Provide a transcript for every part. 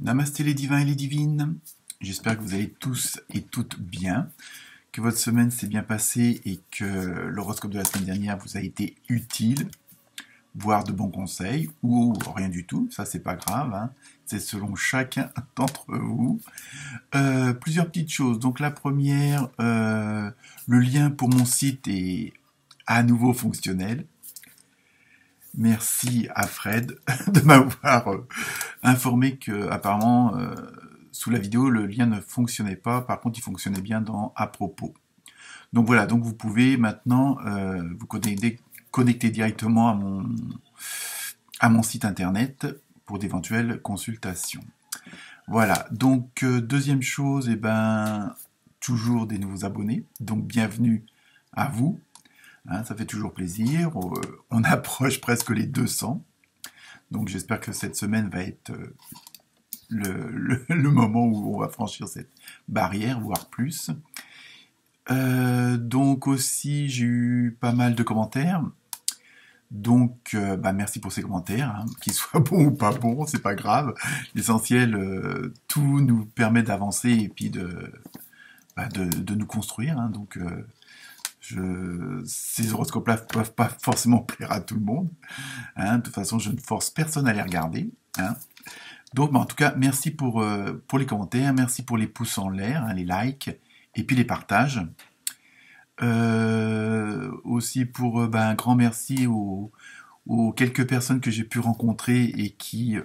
Namasté les divins et les divines, j'espère que vous allez tous et toutes bien, que votre semaine s'est bien passée et que l'horoscope de la semaine dernière vous a été utile, voire de bons conseils, ou rien du tout, ça c'est pas grave, hein. C'est selon chacun d'entre vous. Plusieurs petites choses, donc la première, le lien pour mon site est à nouveau fonctionnel. Merci à Fred de m'avoir informé que apparemment sous la vidéo le lien ne fonctionnait pas, par contre il fonctionnait bien dans à propos. Donc voilà, donc vous pouvez maintenant vous connecter directement à mon site internet pour d'éventuelles consultations. Voilà, donc deuxième chose, toujours des nouveaux abonnés, donc bienvenue à vous. Hein, ça fait toujours plaisir. On approche presque les 200. Donc j'espère que cette semaine va être le moment où on va franchir cette barrière, voire plus. Donc aussi, j'ai eu pas mal de commentaires. Donc merci pour ces commentaires, hein, qu'ils soient bons ou pas bons, c'est pas grave. L'essentiel, tout nous permet d'avancer et puis de nous construire. Hein, donc ces horoscopes-là ne peuvent pas forcément plaire à tout le monde. Hein. De toute façon, je ne force personne à les regarder. Hein. Donc, en tout cas, merci pour les commentaires, merci pour les pouces en l'air, hein, les likes, et puis les partages. Aussi pour un grand merci aux quelques personnes que j'ai pu rencontrer et qui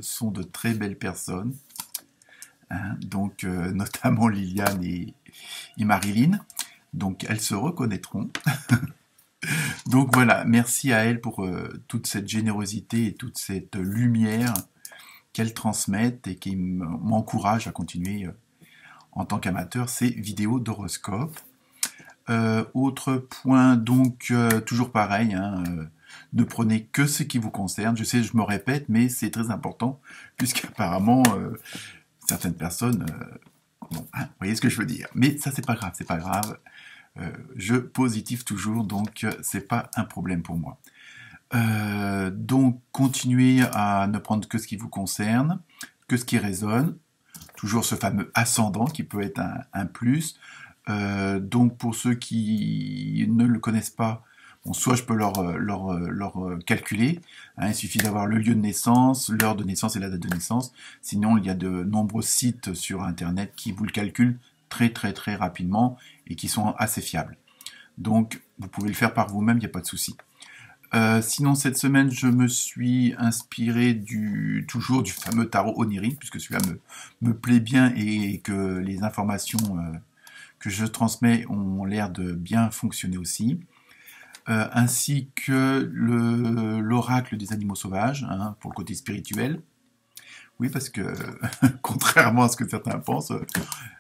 sont de très belles personnes. Hein. Donc, notamment Liliane et Marilyn. Donc elles se reconnaîtront. Donc voilà, merci à elles pour toute cette générosité et toute cette lumière qu'elles transmettent et qui m'encouragent à continuer en tant qu'amateur ces vidéos d'horoscope. Autre point, donc toujours pareil, hein, ne prenez que ce qui vous concerne. Je sais, je me répète, mais c'est très important puisqu'apparemment certaines personnes... bon, hein, vous voyez ce que je veux dire. Mais ça, c'est pas grave, c'est pas grave. Je positive toujours, donc c'est pas un problème pour moi. Donc continuez à ne prendre que ce qui vous concerne, que ce qui résonne, toujours ce fameux ascendant qui peut être un plus. Donc pour ceux qui ne le connaissent pas, bon, soit je peux leur calculer, hein, il suffit d'avoir le lieu de naissance, l'heure de naissance et la date de naissance, sinon il y a de nombreux sites sur internet qui vous le calculent très très très rapidement et qui sont assez fiables. Donc vous pouvez le faire par vous-même, il n'y a pas de souci. Sinon cette semaine je me suis inspiré toujours du fameux tarot onirique, puisque celui-là me plaît bien et que les informations que je transmets ont l'air de bien fonctionner aussi. Ainsi que l'oracle des animaux sauvages, hein, pour le côté spirituel. Oui, parce que, contrairement à ce que certains pensent,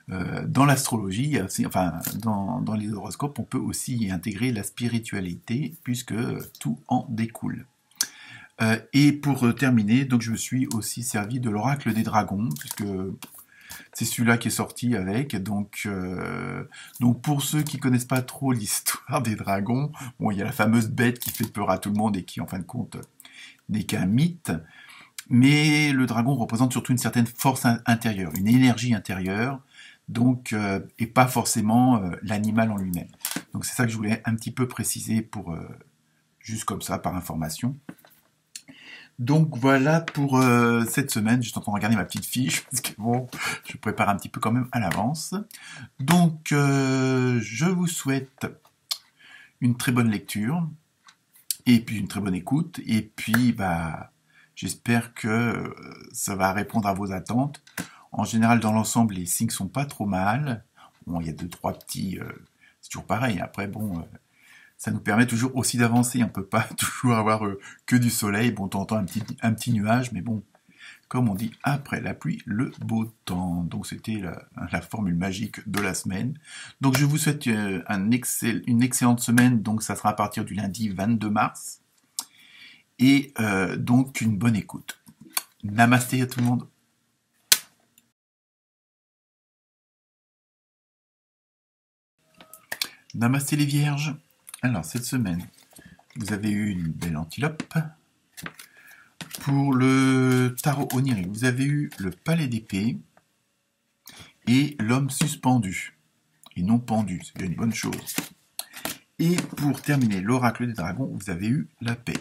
dans l'astrologie, enfin, dans les horoscopes, on peut aussi y intégrer la spiritualité, puisque tout en découle. Et pour terminer, donc je me suis aussi servi de l'oracle des dragons, puisque c'est celui-là qui est sorti avec. Donc pour ceux qui connaissent pas trop l'histoire des dragons, bon, il y a la fameuse bête qui fait peur à tout le monde et qui, en fin de compte, n'est qu'un mythe. Mais le dragon représente surtout une certaine force intérieure, une énergie intérieure, donc et pas forcément l'animal en lui-même. Donc c'est ça que je voulais un petit peu préciser pour juste comme ça par information. Donc voilà pour cette semaine. Je suis en train de regarder ma petite fiche parce que bon, je prépare un petit peu quand même à l'avance. Donc je vous souhaite une très bonne lecture et puis une très bonne écoute et puis j'espère que ça va répondre à vos attentes. En général, dans l'ensemble, les signes sont pas trop mal. Bon, il y a 2-3 petits... c'est toujours pareil. Après, bon, ça nous permet toujours aussi d'avancer. On peut pas toujours avoir que du soleil. Bon, t'entends un petit nuage, mais bon, comme on dit, après la pluie, le beau temps. Donc, c'était la formule magique de la semaine. Donc, je vous souhaite une excellente semaine. Donc, ça sera à partir du lundi 22 mars. Et donc une bonne écoute. Namasté à tout le monde. Namasté les vierges. Alors cette semaine, vous avez eu une belle antilope. Pour le le tarot onirique, vous avez eu le palais d'épée et l'homme suspendu, et non pendu, c'est bien une bonne chose. Et pour terminer l'oracle des dragons, vous avez eu la paix.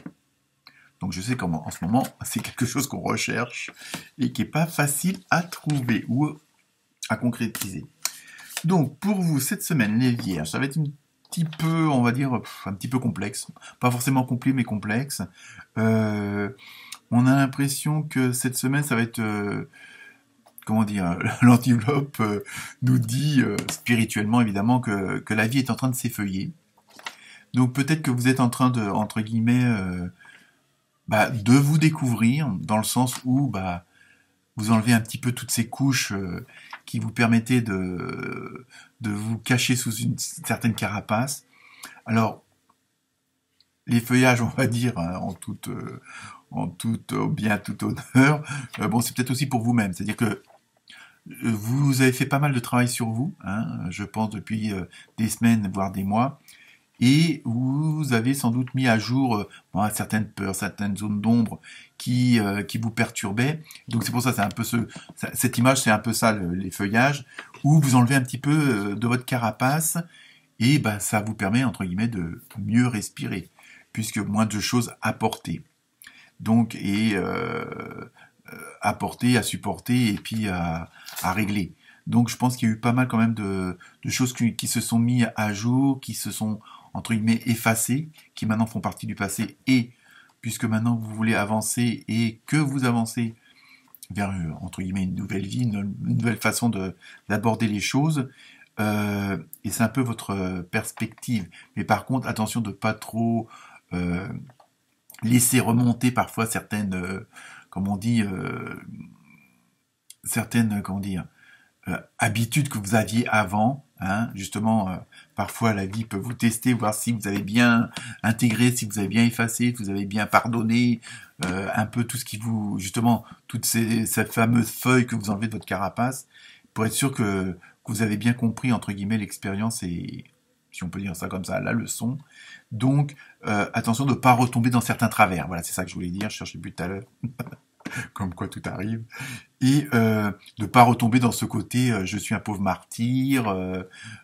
Donc je sais qu'en ce moment, c'est quelque chose qu'on recherche et qui n'est pas facile à trouver ou à concrétiser. Donc pour vous, cette semaine, les vierges, ça va être un petit peu, on va dire, un petit peu complexe. Pas forcément complet, mais complexe. On a l'impression que cette semaine, ça va être... comment dire, l'enveloppe nous dit spirituellement évidemment que la vie est en train de s'effeuiller. Donc peut-être que vous êtes en train de, entre guillemets, de vous découvrir, dans le sens où vous enlevez un petit peu toutes ces couches qui vous permettaient de vous cacher sous une certaine carapace. Alors, les feuillages, on va dire, hein, en tout bien, tout honneur, c'est peut-être aussi pour vous-même. C'est-à-dire que vous avez fait pas mal de travail sur vous, hein, je pense depuis des semaines, voire des mois, et vous avez sans doute mis à jour certaines peurs, certaines zones d'ombre qui vous perturbaient. Donc c'est pour ça, c'est un peu cette image, c'est un peu ça, les feuillages, où vous enlevez un petit peu de votre carapace, et ça vous permet, entre guillemets, de mieux respirer, puisque moins de choses à porter. Donc, à porter, à supporter, et puis à régler. Donc je pense qu'il y a eu pas mal quand même de choses qui se sont mis à jour, qui se sont, entre guillemets, effacées, qui maintenant font partie du passé, et puisque maintenant vous voulez avancer, et que vous avancez vers, entre guillemets, une nouvelle vie, une nouvelle façon d'aborder les choses, et c'est un peu votre perspective. Mais par contre, attention de pas trop laisser remonter parfois certaines, habitudes que vous aviez avant, hein, justement, parfois la vie peut vous tester, voir si vous avez bien intégré, si vous avez bien effacé, si vous avez bien pardonné, un peu tout ce qui vous, justement, toutes cette fameuse feuille que vous enlevez de votre carapace, pour être sûr que vous avez bien compris, entre guillemets, l'expérience et, si on peut dire ça comme ça, la leçon. Donc, attention de ne pas retomber dans certains travers. Voilà, c'est ça que je voulais dire, je cherchais plus tout à l'heure. Comme quoi tout arrive, et de pas retomber dans ce côté je suis un pauvre martyr,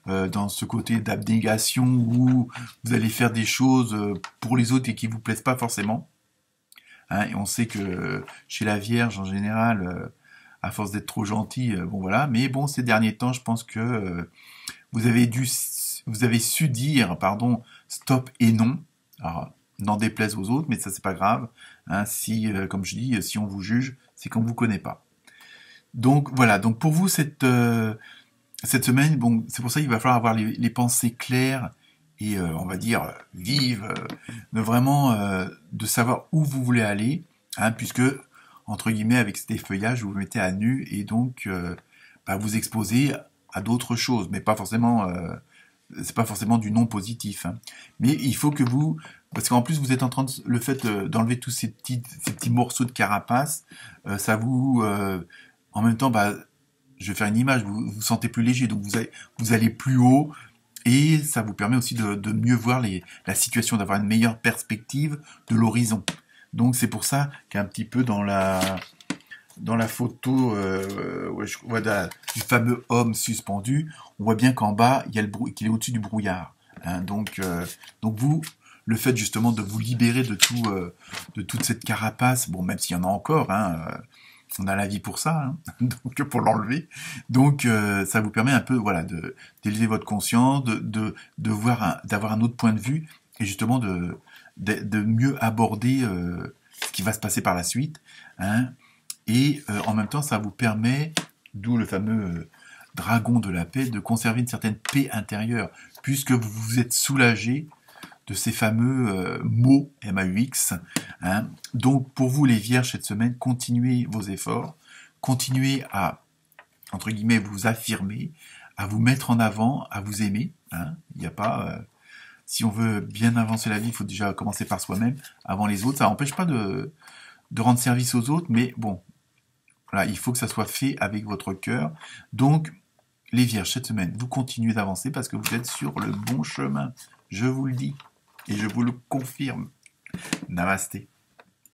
dans ce côté d'abnégation où vous allez faire des choses pour les autres et qui vous plaisent pas forcément. Hein, et on sait que chez la Vierge en général, à force d'être trop gentil, mais bon, ces derniers temps, je pense que vous avez su dire, stop et non. Alors, n'en déplaise aux autres, mais ça c'est pas grave. Hein, si, comme je dis, si on vous juge, c'est qu'on vous connaît pas. Donc voilà. Donc pour vous cette semaine, bon, c'est pour ça qu'il va falloir avoir les pensées claires et on va dire vives, de vraiment de savoir où vous voulez aller, hein, puisque entre guillemets avec ces feuillages vous vous mettez à nu et donc vous exposez à d'autres choses, mais pas forcément. C'est pas forcément du non positif, hein. Mais il faut que vous, parce qu'en plus vous êtes en train le fait d'enlever tous ces petits morceaux de carapace, ça vous, en même temps, je vais faire une image, vous vous sentez plus léger, donc vous allez plus haut, et ça vous permet aussi de mieux voir la situation, d'avoir une meilleure perspective de l'horizon. Donc c'est pour ça qu'un petit peu dans la photo je vois du fameux homme suspendu, on voit bien qu'en bas, il y a qu'il est au-dessus du brouillard. Hein, donc vous, le fait justement de vous libérer de toute cette carapace, bon, même s'il y en a encore, hein, on a la vie pour ça, hein, donc pour l'enlever. Donc ça vous permet un peu, d'élever votre conscience, de voir, d'avoir un autre point de vue, et justement de mieux aborder ce qui va se passer par la suite, hein. Et en même temps, ça vous permet, d'où le fameux dragon de la paix, de conserver une certaine paix intérieure, puisque vous vous êtes soulagé de ces fameux mots, M-A-U-X. Hein. Donc, pour vous, les vierges, cette semaine, continuez vos efforts, continuez à, entre guillemets, vous affirmer, à vous mettre en avant, à vous aimer. Hein. Il n'y a pas... si on veut bien avancer la vie, il faut déjà commencer par soi-même, avant les autres. Ça n'empêche pas de rendre service aux autres, mais bon, voilà, il faut que ça soit fait avec votre cœur. Donc, les vierges, cette semaine, vous continuez d'avancer parce que vous êtes sur le bon chemin. Je vous le dis et je vous le confirme. Namasté.